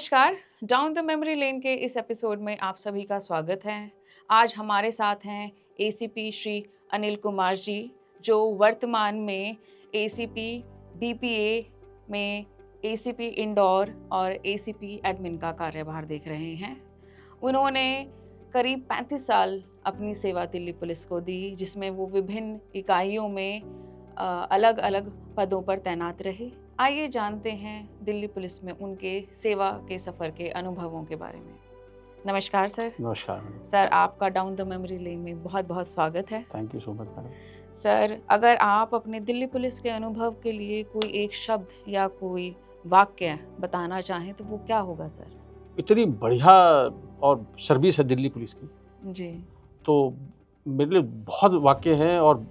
नमस्कार। Down the memory lane के इस एपिसोड में आप सभी का स्वागत है। आज हमारे साथ हैं एसीपी श्री अनिल कुमार जी, जो वर्तमान में एसीपी डीपीए में एसीपी इंदौर और एसीपी एडमिन का कार्यभार देख रहे हैं। उन्होंने करीब 35 साल अपनी सेवा दिल्ली पुलिस को दी, जिसमें वो विभिन्न इकाइयों में अलग अलग पदों पर तैनात रहे। आइए जानते हैं दिल्ली पुलिस में उनके सेवा के सफ़र के अनुभवों के बारे में। नमस्कार सर। नमस्कार सर, आपका डाउन द मेमोरी लेन में बहुत बहुत स्वागत है। Thank you so much madam. Sir, अगर आप अपने दिल्ली पुलिस के अनुभव के लिए कोई एक शब्द या कोई वाक्य बताना चाहें तो वो क्या होगा सर? इतनी बढ़िया और सर्विस है दिल्ली पुलिस की जी। तो मेरे लिए बहुत वाक्य हैं और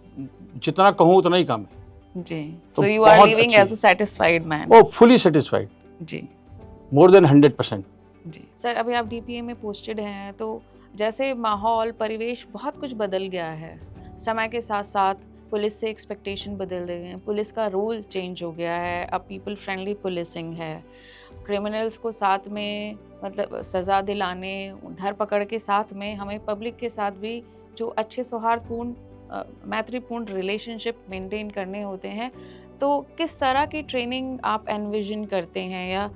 जितना कहूँ उतना ही कम है जी। तो सो यू आर बहुत लिविंग अच्छी as a satisfied man. Oh fully satisfied, जी मोर देन 100%। जी। सर, अभी आप डीपीए में पोस्टेड हैं, तो जैसे माहौल परिवेश बहुत कुछ बदल गया है। समय के साथ साथ पुलिस से एक्सपेक्टेशन बदल गए हैं, पुलिस का रोल चेंज हो गया है। अब पीपल फ्रेंडली पुलिसिंग है। क्रिमिनल्स को साथ में मतलब सज़ा दिलाने, धरपकड़ के साथ में हमें पब्लिक के साथ भी जो अच्छे सौहार्दपूर्ण मैत्रीपूर्ण रिलेशनशिप मेंटेन करने होते हैं। तो किस तरह की ट्रेनिंग आप एनविजन करते हैं, या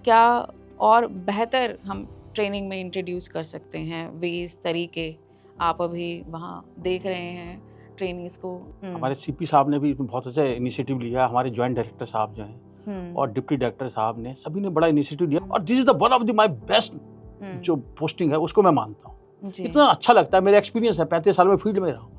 क्या और बेहतर हम ट्रेनिंग में इंट्रोड्यूस कर सकते हैं? वेज, तरीके आप अभी वहाँ देख रहे हैं ट्रेनीज को। हमारे सीपी साहब ने भी इसमें बहुत अच्छा इनिशिएटिव लिया। हमारे जॉइंट डायरेक्टर साहब जो हैं और डिप्टी डायरेक्टर साहब ने सभी ने बड़ा इनिशिएटिव लिया और this is the one of the my best जो पोस्टिंग है उसको मैं मानता हूँ। इतना अच्छा लगता है, मेरा एक्सपीरियंस है, 35 साल में फील्ड में रहा हूँ।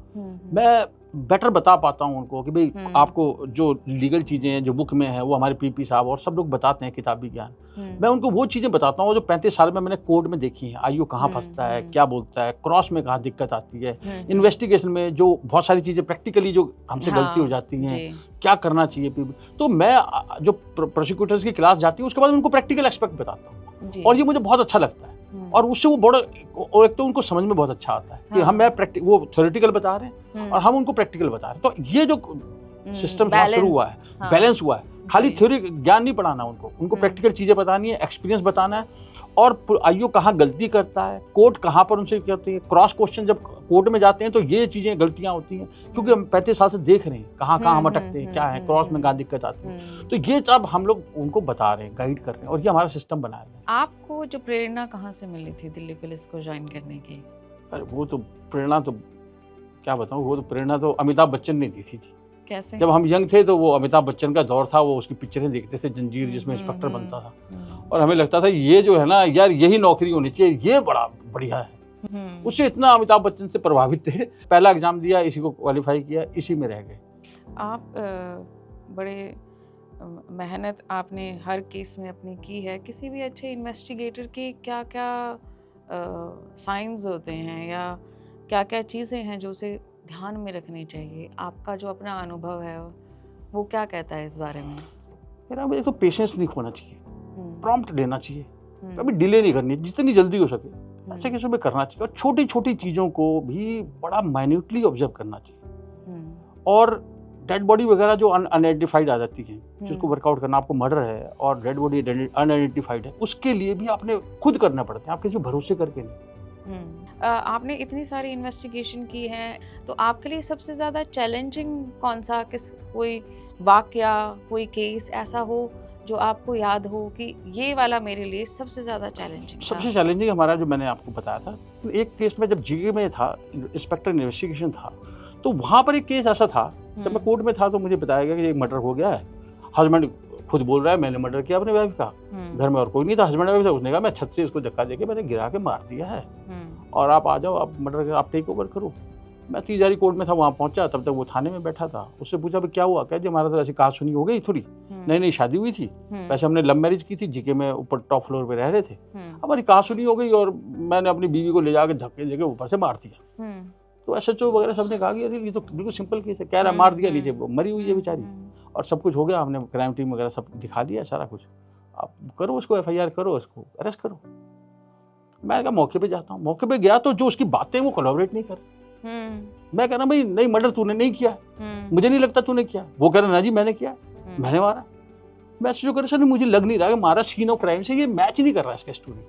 मैं बेटर बता पाता हूँ उनको कि भाई आपको जो लीगल चीज़ें हैं जो बुक में है वो हमारे पीपी साहब और सब लोग बताते हैं, किताबी ज्ञान। मैं उनको वो चीज़ें बताता हूँ जो 35 साल में मैंने कोर्ट में देखी हैं। आईओ कहाँ फंसता है, क्या बोलता है, क्रॉस में कहाँ दिक्कत आती है, इन्वेस्टिगेशन में जो बहुत सारी चीज़ें प्रैक्टिकली जो हमसे गलती हो जाती हैं, क्या करना चाहिए पीपी। तो मैं जो प्रोसिक्यूटर्स की क्लास जाती है उसके बाद उनको प्रैक्टिकल एस्पेक्ट बताता हूँ और ये मुझे बहुत अच्छा लगता है। और उससे वो बड़ा, और एक तो उनको समझ में बहुत अच्छा आता है कि हम वो थ्योरेटिकल बता रहे हैं और हम उनको प्रैक्टिकल बता रहे हैं। तो ये जो सिस्टम शुरू हुआ है, बैलेंस हुआ है। खाली थ्योरी ज्ञान नहीं पढ़ाना उनको प्रैक्टिकल चीजें बतानी है, एक्सपीरियंस बताना है। और आईओ कहाँ गलती करता है, कोर्ट कहाँ पर उनसे करती है, क्रॉस क्वेश्चन जब कोर्ट में जाते हैं तो ये चीजें गलतियां होती हैं क्योंकि हम 35 साल से देख रहे हैं कहाँ कहाँ हम अटकते हैं, क्या है, क्रॉस में कहाँ दिक्कत आती है। तो ये सब हम लोग उनको बता रहे हैं, गाइड कर रहे हैं और ये हमारा सिस्टम बनाया है। आपको जो प्रेरणा कहाँ से मिली थी दिल्ली पुलिस को ज्वाइन करने की? अरे वो तो प्रेरणा तो क्या बताऊँ, वो तो प्रेरणा तो अमिताभ बच्चन ने दी थी। कैसे? जब हम यंग थे तो वो अमिताभ बच्चन का दौर था, वो उसकी पिक्चरें देखते थे, जंजीर जिसमें इंस्पेक्टर बनता था और हमें लगता था ये जो है ना यार यही नौकरी होनी चाहिए, ये बड़ा बढ़िया है। उससे इतना अमिताभ बच्चन से प्रभावित थे। पहला एग्जाम दिया, इसी को क्वालिफाई किया, इसी में रह गए। आप बड़े मेहनत आपने हर केस में अपनी की है। किसी भी अच्छे इन्वेस्टिगेटर की क्या क्या साइंस होते हैं या क्या क्या चीज़ें हैं जो उसे ध्यान में रखनी चाहिए? आपका जो अपना अनुभव है वो क्या कहता है इस बारे में? मेरा एक तो पेशेंस नहीं खोना चाहिए, प्रॉम्प्ट लेना चाहिए, कभी डिले नहीं करनी, जितनी जल्दी हो सके ऐसे केसों में करना चाहिए। और छोटी छोटी चीज़ों को भी बड़ा माइन्यूटली ऑब्जर्व करना चाहिए। और डेड बॉडी वगैरह जो अनआइडेंटिफाइड आ जाती है, जिसको वर्कआउट करना, आपको मर्डर है और डेड बॉडी अनआइडेंटिफाइड है, उसके लिए भी आपने खुद करना पड़ता है, आप किसी भरोसे करके नहीं। आपने इतनी सारी इन्वेस्टिगेशन की है तो आपके लिए सबसे ज़्यादा चैलेंजिंग कौन सा, कोई वाकया, कोई केस ऐसा हो जो आपको याद हो कि ये वाला मेरे लिए सबसे ज़्यादा चैलेंजिंग? सबसे चैलेंजिंग हमारा जो मैंने आपको बताया था, एक केस में जब जीके में था, इंस्पेक्टर इन्वेस्टिगेशन था, तो वहाँ पर एक केस ऐसा था, जब मैं कोर्ट में था तो मुझे बताया गया कि एक मर्डर हो गया है। हस्बैंड खुद बोल रहा है मैंने मर्डर किया अपने वाइफ का, घर में और कोई नहीं था, हस्बैंड वाइफ था। उसने कहा मैं छत से इसको धक्का देके मैंने गिरा के मार दिया है और आप आ जाओ, आप मर्डर आप टेक ओवर करो। मैं तीजारी कोर्ट में था, वहाँ पहुँचा, तब तक वो थाने में बैठा था। उससे पूछा क्या हुआ? कह दिया हमारा तो ऐसी कहा सुनी हो गई थोड़ी, नई नई शादी हुई थी, वैसे हमने लव मैरिज की थी, जीके में ऊपर टॉप फ्लोर पे रह रहे थे, हमारी कहा सुनी हो गई और मैंने अपनी बीवी को ले जाकर धक्के देके ऊपर से मार दिया। तो एसएचओ वगैरह सबने कहा कि अरे ये तो बिल्कुल सिंपल केस है, कह रहा मार दिया, नीचे मरी हुई है बेचारी और सब कुछ हो गया। हमने क्राइम टीम वगैरह सब दिखा दिया सारा कुछ, आप करो उसको एफआईआर करो, उसको अरेस्ट करो। मैं कहा मौके पे जाता हूँ, मौके पे गया तो जो उसकी बातें वो कोलैबोरेट नहीं कर रहे। मैं कह रहा भाई नहीं मर्डर तूने नहीं किया, मुझे नहीं लगता तूने किया। वो कह रहा ना जी मैंने किया, मैंने मारा। मैं जो कर सर मुझे लग नहीं रहा कि हमारा सीन ऑफ क्राइम से ये मैच नहीं कर रहा है इसका स्टोरी,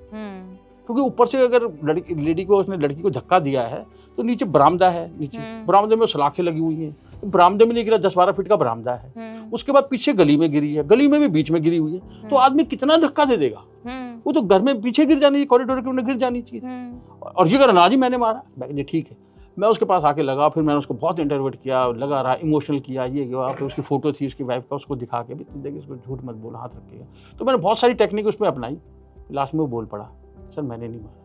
क्योंकि ऊपर से अगर लेडी को उसने लड़की को धक्का दिया है तो नीचे बरामदा है, नीचे बरामदे में सलाखें लगी हुई हैं, बरामदे में नहीं गिरा, 10-12 फीट का बरामदा है, उसके बाद पीछे गली में गिरी है, गली में भी बीच में गिरी हुई है, तो आदमी कितना धक्का दे देगा, वो तो घर में पीछे गिर जानी चाहिए, कॉरिडोर के गिर जानी चाहिए, और ये अगर अनाज ही मैंने मारा, मैं ठीक है। मैं उसके पास आके लगा, फिर मैंने उसको बहुत इंटरवेट किया, लगा रहा, इमोशनल किया, ये किया, फिर उसकी फोटो थी उसकी वाइफ का, उसको दिखा के भी देखिए इसको झूठ मत बोला, हाथ रखिएगा, तो मैंने बहुत सारी टेक्निक उसमें अपनाई, लास्ट में वो बोल पड़ा, सर मैंने नहीं मारा।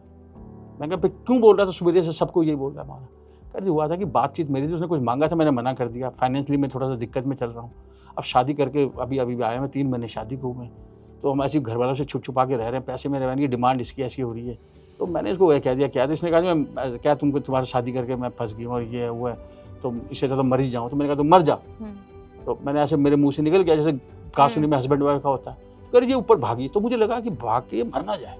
मैं कहा क्यों बोल रहा था, सुबह से सबको यही बोल रहा है मारा। कह हुआ था कि बातचीत मेरी थी, उसने कुछ मांगा था, मैंने मना कर दिया, फाइनेंशियली मैं थोड़ा सा दिक्कत में चल रहा हूँ, अब शादी करके अभी आया मैं 3 महीने शादी को मैं, तो हम ऐसे घर वालों से छुपा के रह रहे हैं, पैसे मेरे रहने की डिमांड इसकी ऐसी हो रही है, तो मैंने इसको वह कह दिया, क्या था, इसने कहा मैं क्या तुमको तुम्हारी शादी करके मैं फंस गई हूँ और ये है वो है, तो इससे ज़्यादा मर ही जाऊँ, तो मैंने कहा तुम मर जा, तो मैंने ऐसे मेरे मुँह से निकल गया जैसे कासुनी में हस्बैंड वाइफ का होता है, तो ये ऊपर भागी, तो मुझे लगा कि भाग के मर ना जाए,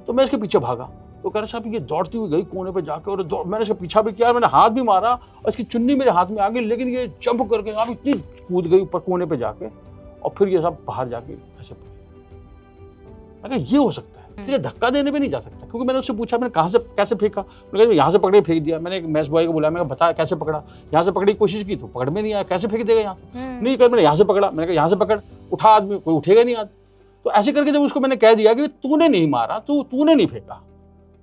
तो मैं इसके पीछे भागा, तो कह रहा साहब ये दौड़ती हुई गई कोने पे जाके, और मैंने इसका पीछा भी किया, मैंने हाथ भी मारा और इसकी चुन्नी मेरे हाथ में आ गई, लेकिन ये जंप करके साहब इतनी कूद गई ऊपर कोने पे जाके, और फिर ये सब बाहर जाके ऐसे पड़े। ये हो सकता है, ये धक्का देने पे नहीं जा सकता, क्योंकि मैंने उससे पूछा मैंने कहाँ से कैसे फेंका, मैंने कहा यहाँ से पकड़े फेंक दिया, मैंने एक मैस बॉय को बोला, मैंने बता कैसे पकड़ा, यहाँ से पकड़ने की कोशिश की तो पकड़ में नहीं आया, कैसे फेंक देगा यहाँ से, नहीं कर, मैंने यहाँ से पकड़ा, मैंने कहा यहाँ से पकड़, उठा आदमी, कोई उठेगा नहीं आदमी, तो ऐसे करके जब उसको मैंने कह दिया कि तूने नहीं मारा, तूने नहीं फेंका,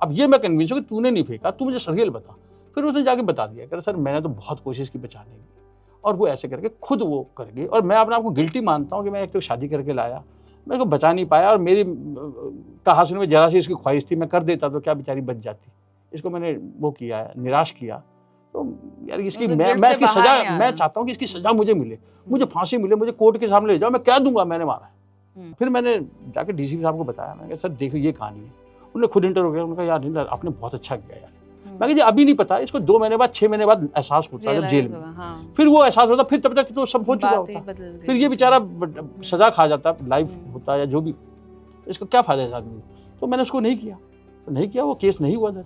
अब ये मैं कन्विंस हूँ कि तूने नहीं फेंका, तू मुझे सरियल बता, फिर उसने जाके बता दिया कि सर मैंने तो बहुत कोशिश की बचाने की, और वो ऐसे करके खुद वो कर गई, और मैं अपने आप को गिल्टी मानता हूँ कि मैं एक तो शादी करके लाया, मैं इसको बचा नहीं पाया, और मेरी कहा सुने में जरा सी इसकी ख्वाहिश थी, मैं कर देता तो क्या बेचारी बच जाती, इसको मैंने वो किया है, निराश किया, तो यार इसकी मैं इसकी सजा, मैं चाहता हूँ कि इसकी सजा मुझे मिले, मुझे फांसी मिले, मुझे कोर्ट के सामने ले जाओ, मैं कह दूंगा मैंने मारा है। फिर मैंने जाके डीसीपी साहब को बताया, मैंने कहा सर देखो ये कहानी है, उन्होंने खुद इंटरव्यू किया, उन्होंने कहा यार आपने बहुत अच्छा किया यार, मैं कहा जी अभी नहीं पता, इसको 2 महीने बाद 6 महीने बाद एहसास होता जब जेल में, फिर वो एहसास होता, फिर तब तक तो सब हो चुका होता, फिर ये बेचारा सजा खा जाता, लाइफ होता या जो भी, इसका क्या फायदा है आदमी, तो मैंने उसको नहीं किया, वो केस नहीं हुआ था।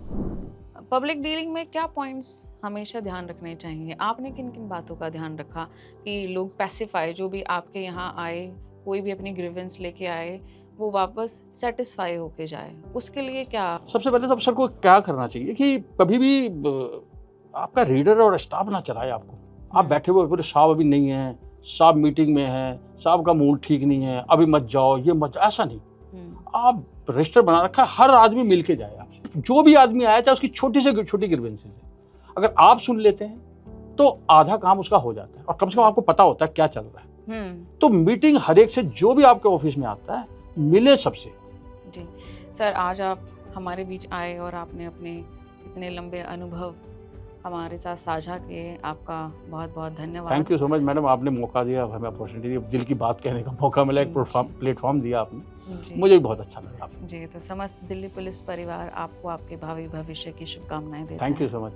पब्लिक डीलिंग में क्या पॉइंट्स हमेशा ध्यान रखने चाहिए, आपने किन किन बातों का ध्यान रखा कि लोग पैसिफाई, जो भी आपके यहाँ आए, कोई भी अपनी ग्रीवेंस लेके आए, वो वापस सेटिस्फाई होके जाए, उसके लिए क्या? सबसे पहले तो अफसर को क्या करना चाहिए कि कभी भी आपका रीडर और स्टाफ ना चलाए आपको, आप बैठे हुए पूरे साहब अभी नहीं है, साहब मीटिंग में है, साहब का मूड ठीक नहीं है, अभी मत जाओ, ये मत, ऐसा नहीं, आप रजिस्टर बना रखा है, हर आदमी मिल के जाए आपसे, जो भी आदमी आया चाहे उसकी छोटी से छोटी ग्रीवेंसेस है, अगर आप सुन लेते हैं तो आधा काम उसका हो जाता है, और कम से कम आपको पता होता है क्या चल रहा है। तो मीटिंग हर एक से, जो भी आपके ऑफिस में आता है मिले सबसे। जी सर, आज आप हमारे बीच आए और आपने अपने इतने लंबे अनुभव हमारे साथ साझा किए, आपका बहुत बहुत धन्यवाद। Thank you so much madam, आपने मौका दिया, हमें अपॉर्चुनिटी दी, दिल की बात कहने का मौका मिला, एक प्लेटफॉर्म दिया आपने, मुझे भी बहुत अच्छा लगा। जी, तो समस्त दिल्ली पुलिस परिवार आपको आपके भावी भविष्य की शुभकामनाएं देता है। Thank you so much.